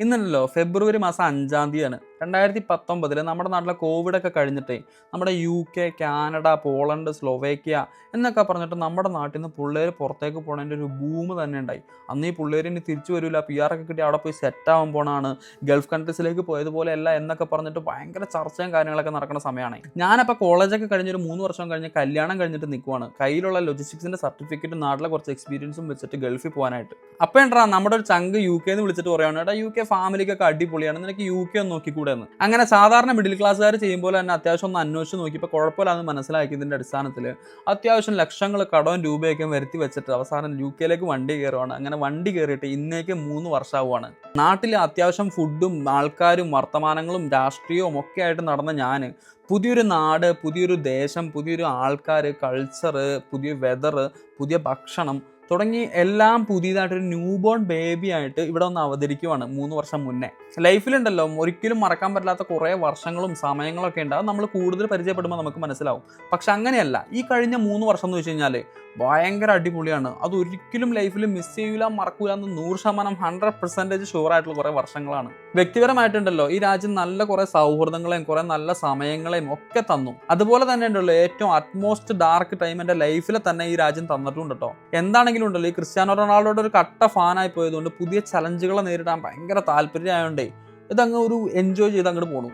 ഇന്നല്ലോ ഫെബ്രുവരി മാസം 5-ാം തീയതിയാണ് 2019 നമ്മുടെ നാട്ടിലെ കോവിഡൊക്കെ കഴിഞ്ഞിട്ടേ നമ്മുടെ UK, കാനഡ, പോളണ്ട്, സ്ലോവേക്കിയ എന്നൊക്കെ പറഞ്ഞിട്ട് നമ്മുടെ നാട്ടിൽ നിന്ന് പിള്ളേർ പുറത്തേക്ക് പോകണതിൻ്റെ ഒരു ബൂം തന്നെ ഉണ്ടായി. അന്ന് ഈ പിള്ളേർ ഇനി തിരിച്ചു വരില്ല, PR ഒക്കെ കിട്ടി അവിടെ പോയി സെറ്റ് ആവാൻ പോണാണ്, ഗൾഫ് കൺട്രീസിലേക്ക് പോയതുപോലെയല്ല എന്നൊക്കെ പറഞ്ഞിട്ട് ഭയങ്കര ചർച്ചയും കാര്യങ്ങളൊക്കെ നടക്കുന്ന സമയമാണ്. ഞാനപ്പോൾ കോളേജൊക്കെ കഴിഞ്ഞൊരു 3 വർഷം കഴിഞ്ഞ് കല്യാണം കഴിഞ്ഞിട്ട് നിൽക്കുവാണ്. കയ്യിലുള്ള ലോജിസ്റ്റിക്സിൻ്റെ സർട്ടിഫിക്കറ്റ് നാട്ടിലെ കുറച്ച് എക്സ്പീരിയൻസും വെച്ചിട്ട് ഗൾഫിൽ പോകാനായിട്ട്. അപ്പോൾ എന്താ നമ്മുടെ ഒരു ചങ്ക് UK എന്ന് വിളിച്ചിട്ട് പറയുകയാണ്, ഏട്ടാ UK ഫാമിലിക്കൊക്കെ അടിപൊളിയാണ്, നിനക്ക് UK ഒന്ന് നോക്കിക്കൂടെ എന്ന്. അങ്ങനെ സാധാരണ മിഡിൽ ക്ലാസ്സുകാർ ചെയ്യുമ്പോൾ തന്നെ അത്യാവശ്യം ഒന്ന് അന്വേഷിച്ച് നോക്കിയപ്പോൾ കുഴപ്പമില്ലാന്ന് മനസ്സിലാക്കിയതിൻ്റെ അടിസ്ഥാനത്തിൽ അത്യാവശ്യം ലക്ഷങ്ങൾ കടവും രൂപയൊക്കെ വരുത്തി വെച്ചിട്ട് അവസാനം UK വണ്ടി കയറുവാണ്. അങ്ങനെ വണ്ടി കയറിയിട്ട് ഇന്നേക്ക് 3 വർഷമാവുകയാണ്. നാട്ടിൽ അത്യാവശ്യം ഫുഡും ആൾക്കാരും വർത്തമാനങ്ങളും രാഷ്ട്രീയവും ഒക്കെ ആയിട്ട് നടന്ന ഞാൻ പുതിയൊരു നാട്, പുതിയൊരു ദേശം, പുതിയൊരു ആൾക്കാർ, കൾച്ചറ്, പുതിയ വെതർ, പുതിയ ഭക്ഷണം തുടങ്ങി എല്ലാം പുതിയതായിട്ടൊരു ന്യൂ ബോൺ ബേബി ആയിട്ട് ഇവിടെ ഒന്ന് അവതരിക്കുവാണ് 3 വർഷം മുന്നേ. ലൈഫിലുണ്ടല്ലോ ഒരിക്കലും മറക്കാൻ പറ്റാത്ത കുറേ വർഷങ്ങളും സമയങ്ങളൊക്കെ ഉണ്ട്. അത് നമ്മൾ കൂടുതൽ പരിചയപ്പെടുമ്പോൾ നമുക്ക് മനസ്സിലാവും. പക്ഷെ അങ്ങനെയല്ല, ഈ കഴിഞ്ഞ 3 വർഷം എന്ന് വെച്ച് കഴിഞ്ഞാൽ ഭയങ്കര അടിപൊളിയാണ്. അത് ഒരിക്കലും ലൈഫിൽ മിസ് ചെയ്യൂല, മറക്കൂല എന്ന് 100% 100% ഷുവറായിട്ടുള്ള കുറേ വർഷങ്ങളാണ്. വ്യക്തിപരമായിട്ടുണ്ടല്ലോ ഈ രാജ്യം നല്ല കുറേ സൗഹൃദങ്ങളെയും കുറേ നല്ല സമയങ്ങളെയും ഒക്കെ തന്നു. അതുപോലെ തന്നെ ഉണ്ടല്ലോ ഏറ്റവും അറ്റ്മോസ്റ്റ് ഡാർക്ക് ടൈം എൻ്റെ ലൈഫിൽ തന്നെ ഈ രാജ്യം തന്നിട്ടുണ്ട് കേട്ടോ. എന്താണെങ്കിലും ഉണ്ടല്ലോ ഈ ക്രിസ്ത്യാനോ റൊണാൾഡോയുടെ ഒരു കട്ട ഫാനായി പോയതുകൊണ്ട് പുതിയ ചലഞ്ചുകളെ നേരിടാൻ ഭയങ്കര താല്പര്യമായതുകൊണ്ടേ ഇതങ്ങ് ഒരു എൻജോയ് ചെയ്ത് അങ്ങോട്ട് പോകണം.